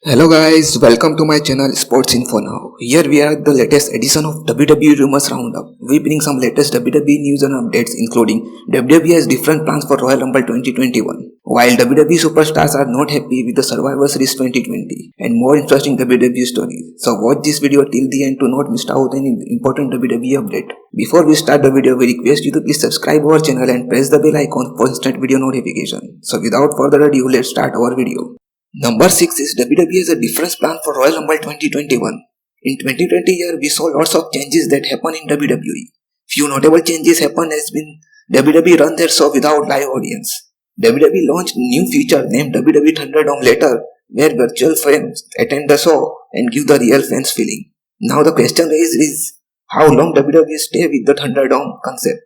Hello guys, welcome to my channel Sports Info Now. Here we are at the latest edition of WWE Rumors Roundup. We bring some latest WWE news and updates including WWE has different plans for Royal Rumble 2021. While WWE superstars are not happy with the Survivor Series 2020 and more interesting WWE stories. So watch this video till the end to not miss out any important WWE update. Before we start the video, we request you to please subscribe our channel and press the bell icon for instant video notification. So without further ado, let's start our video. Number 6 is WWE has a different plan for Royal Rumble 2021. In 2020 year, we saw lots of changes that happen in WWE. Few notable changes happen as been WWE run their show without live audience. WWE launched new feature named WWE Thunderdome later, where virtual fans attend the show and give the real fans feeling. Now the question raised is how long WWE stay with the Thunderdome concept.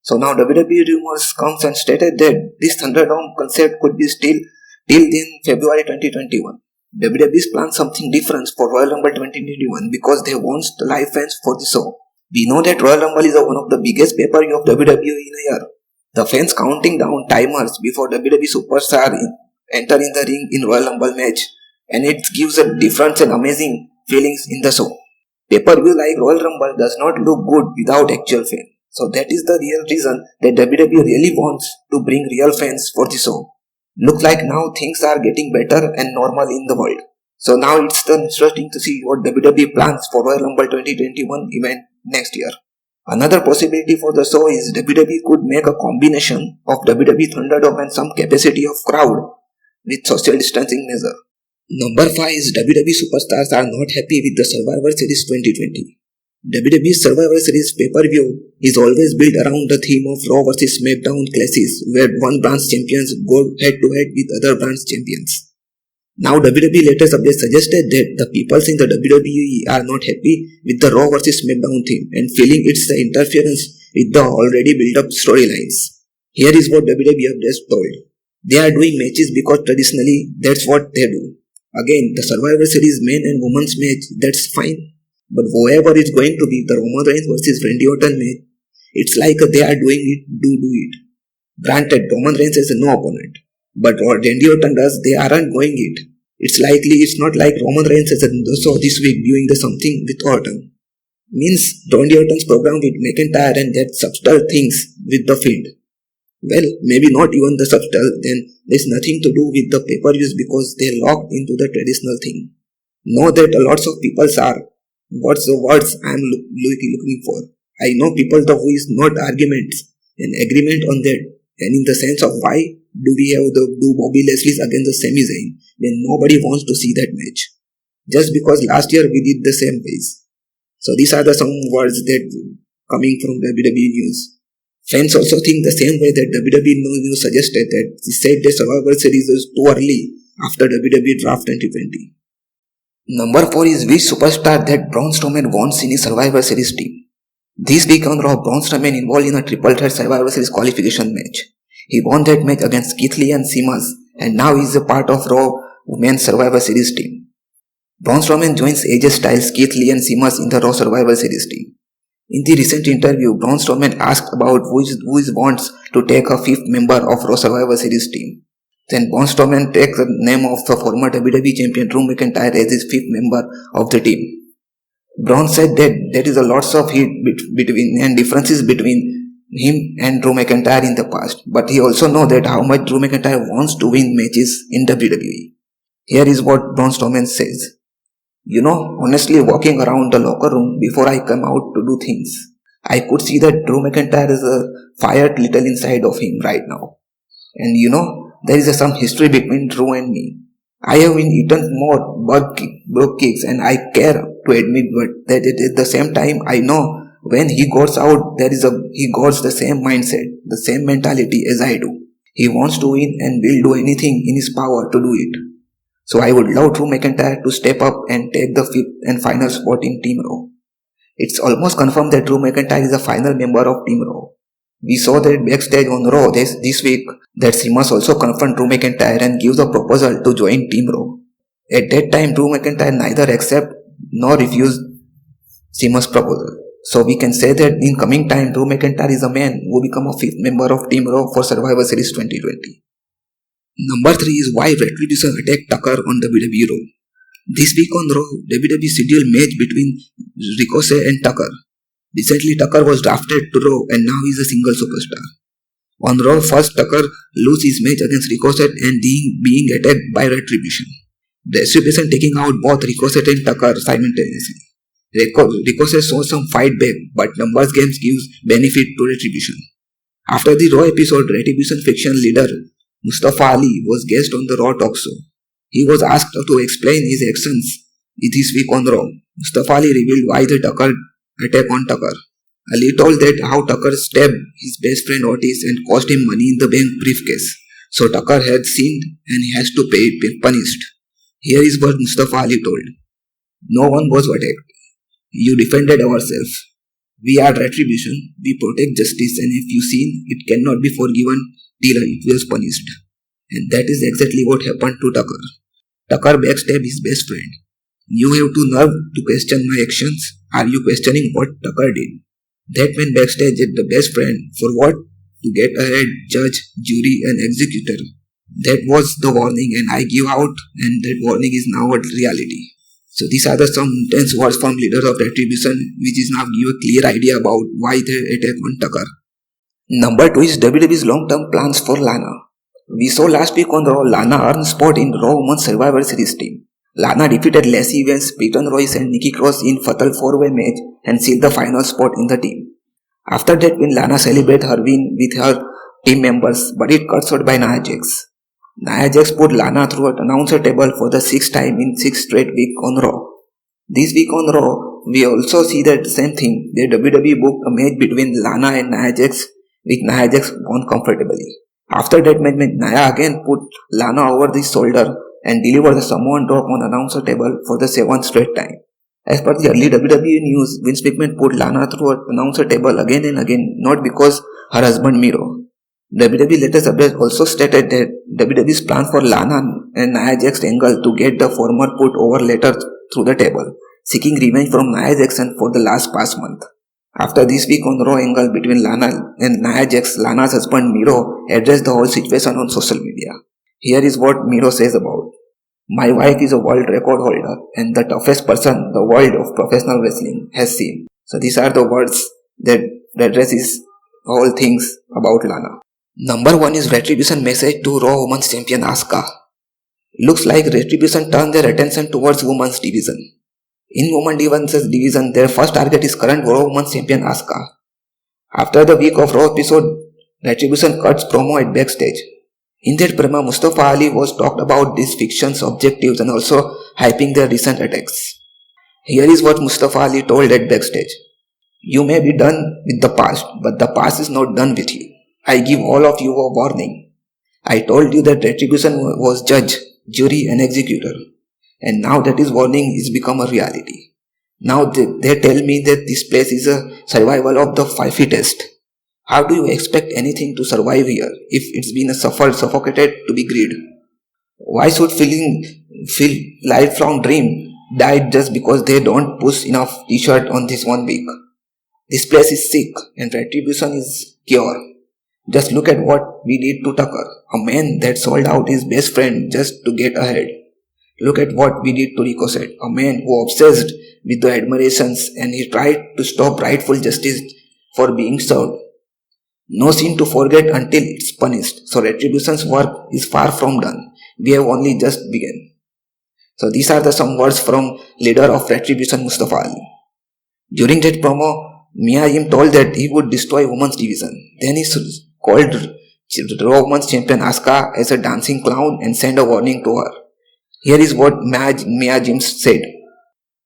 So now WWE rumors comes and stated that this Thunderdome concept could be still till then February 2021. WWE's planned something different for Royal Rumble 2021 because they want the live fans for the show. We know that Royal Rumble is one of the biggest pay-per-view of WWE in a year. The fans counting down timers before WWE superstar enter in the ring in Royal Rumble match, and it gives a different and amazing feelings in the show. Pay-per-view like Royal Rumble does not look good without actual fans. So that is the real reason that WWE really wants to bring real fans for the show. Look like now things are getting better and normal in the world. So now it's interesting to see what WWE plans for Royal Rumble 2021 event next year. Another possibility for the show is WWE could make a combination of WWE Thunderdome and some capacity of crowd with social distancing measure. Number 5 is WWE superstars are not happy with the Survivor Series 2020. WWE's Survivor Series pay-per-view is always built around the theme of Raw vs SmackDown clashes where one brand's champions go head-to-head with other brand's champions. Now WWE latest update suggested that the people in the WWE are not happy with the Raw vs SmackDown theme and feeling it's the interference with the already built-up storylines. Here is what WWE updates told. They are doing matches because traditionally that's what they do. Again, the Survivor Series men and women's match, that's fine. But whoever is going to be the Roman Reigns versus Randy Orton match, it's like they are doing it, do it. Granted, Roman Reigns has no opponent, but what Randy Orton does, they aren't going it. It's not like Roman Reigns has so this week doing the something with Orton. Means Randy Orton's program with McIntyre and that subtle things with the Fiend. Well, maybe not even the subtle, then there's nothing to do with the pay-per-views because they're locked into the traditional thing. Know that lots of people are what's the words I'm looking for. I know people who is not arguments and agreement on that, and in the sense of why do we have do Bobby Lashley's against the Sami Zayn when nobody wants to see that match just because last year we did the same ways. So these are some words that coming from WWE news. Fans also think the same way that WWE news suggested that he said the Survivor Series is too early after WWE Draft 2020. Number 4 is which superstar that Braun Strowman wants in his Survivor Series team. This week on Raw, Braun Strowman involved in a triple threat Survivor Series qualification match. He won that match against Keith Lee and Sheamus, and now he is a part of Raw Women's Survivor Series team. Braun Strowman joins AJ Styles, Keith Lee and Sheamus in the Raw Survivor Series team. In the recent interview, Braun Strowman asked about who wants to take a fifth member of Raw Survivor Series team. Then Braun Strowman takes the name of the former WWE champion Drew McIntyre as his fifth member of the team. Braun said that there is a lots of heat between and differences between him and Drew McIntyre in the past, but he also knows that how much Drew McIntyre wants to win matches in WWE. Here is what Braun Strowman says. Honestly, walking around the locker room before I come out to do things, I could see that Drew McIntyre is a fired little inside of him right now. And there is some history between Drew and me. I have been eaten more broke kicks and I care to admit but that at the same time I know when he goes out he got the same mindset, the same mentality as I do. He wants to win and will do anything in his power to do it. So I would love Drew McIntyre to step up and take the fifth and final spot in Team Raw. It's almost confirmed that Drew McIntyre is a final member of Team Raw. We saw that backstage on Raw this week that Sheamus also confronted Drew McIntyre and gives a proposal to join Team Raw. At that time, Drew McIntyre neither accept nor refuse Sheamus' proposal. So we can say that in coming time, Drew McIntyre is a man who become a fifth member of Team Raw for Survivor Series 2020. Number 3 is why Retribution attacked Tucker on WWE Raw. This week on Raw, WWE scheduled match between Ricochet and Tucker. Recently, Tucker was drafted to Raw and now he is a single superstar. On Raw, first Tucker loses his match against Ricochet and being attacked by Retribution. The Retribution taking out both Ricochet and Tucker simultaneously. Ricochet shows some fight back, but numbers games gives benefit to Retribution. After the Raw episode, Retribution faction leader Mustafa Ali was guest on the Raw talk show. He was asked to explain his actions this week on Raw. Mustafa Ali revealed why the Tucker attack on Tucker. Ali told that how Tucker stabbed his best friend Otis and cost him money in the bank briefcase. So Tucker had sinned and he has to be punished. Here is what Mustafa Ali told. No one was attacked. You defended ourselves. We are Retribution. We protect justice, and if you sin, it cannot be forgiven till it was punished. And that is exactly what happened to Tucker. Tucker backstabbed his best friend. You have to nerve to question my actions. Are you questioning what Tucker did? That man backstabbed the best friend for what? To get ahead, judge, jury and executor. That was the warning and I give out, and that warning is now a reality. So these are some intense words from leaders of Retribution, which is now give a clear idea about why they attack on Tucker. Number 2 is WWE's long-term plans for Lana. We saw last week on Raw, Lana earned spot in Raw Women's Survivor Series team. Lana defeated Lacey Evans, Peyton Royce and Nikki Cross in Fatal 4-way match and sealed the final spot in the team. After that win, Lana celebrated her win with her team members, but it got short by Nia Jax. Nia Jax put Lana through an announcer table for the 6th time in 6 straight weeks on Raw. This week on Raw, we also see that same thing. The WWE booked a match between Lana and Nia Jax, with Nia Jax won comfortably. After that match, Nia again put Lana over the shoulder and delivered the Samoan drop on announcer table for the 7th straight time. As per the early WWE news, Vince McMahon put Lana through an announcer table again and again, not because her husband Miro. WWE latest update also stated that WWE's plan for Lana and Nia Jax angle to get the former put over later through the table, seeking revenge from Nia Jax for the past month. After this week on Raw angle between Lana and Nia Jax, Lana's husband Miro addressed the whole situation on social media. Here is what Miro says about. My wife is a world record holder and the toughest person the world of professional wrestling has seen. So these are the words that addresses all things about Lana. Number 1 is Retribution message to Raw Women's Champion Asuka. Looks like Retribution turned their attention towards Women's Division. In Women's Division, their first target is current Raw Women's Champion Asuka. After the week of Raw episode, Retribution cuts promo at backstage. In that promo, Mustafa Ali was talked about these fiction's objectives and also hyping their recent attacks. Here is what Mustafa Ali told at backstage. You may be done with the past, but the past is not done with you. I give all of you a warning. I told you that Retribution was judge, jury and executor. And now that his warning is become a reality. Now they tell me that this place is a survival of the fittest. How do you expect anything to survive here if it's been suffocated to be greed? Why should feel lifelong dream died just because they don't push enough t-shirt on this 1 week? This place is sick and Retribution is cure. Just look at what we did to Tucker, a man that sold out his best friend just to get ahead. Look at what we did to Ricochet, a man who obsessed with the admirations and he tried to stop rightful justice for being served. No sin to forget until it's punished. So Retribution's work is far from done. We have only just begun. So these are some words from leader of Retribution, Mustafa Ali. During that promo, Mia Yim told that he would destroy Women's Division. Then he called Raw Women's Champion Asuka as a dancing clown and sent a warning to her. Here is what Mia Yim said.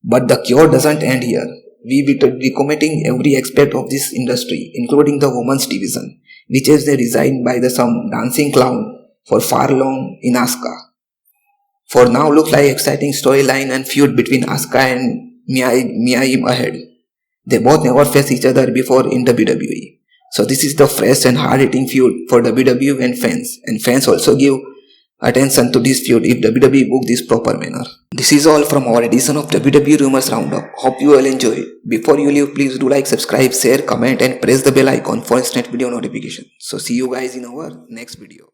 But the cure doesn't end here. We will be decommitting every aspect of this industry, including the Women's Division, which is designed by some dancing clown for far long in Asuka. For now, looks like exciting storyline and feud between Asuka and Mia Yim ahead. They both never faced each other before in WWE. So this is the fresh and hard-hitting feud for WWE and fans also give attention to this feud if WWE book this proper manner. This is all from our edition of WWE Rumors Roundup. Hope you all enjoy it. Before you leave, please do like, subscribe, share, comment and press the bell icon for instant video notification. So see you guys in our next video.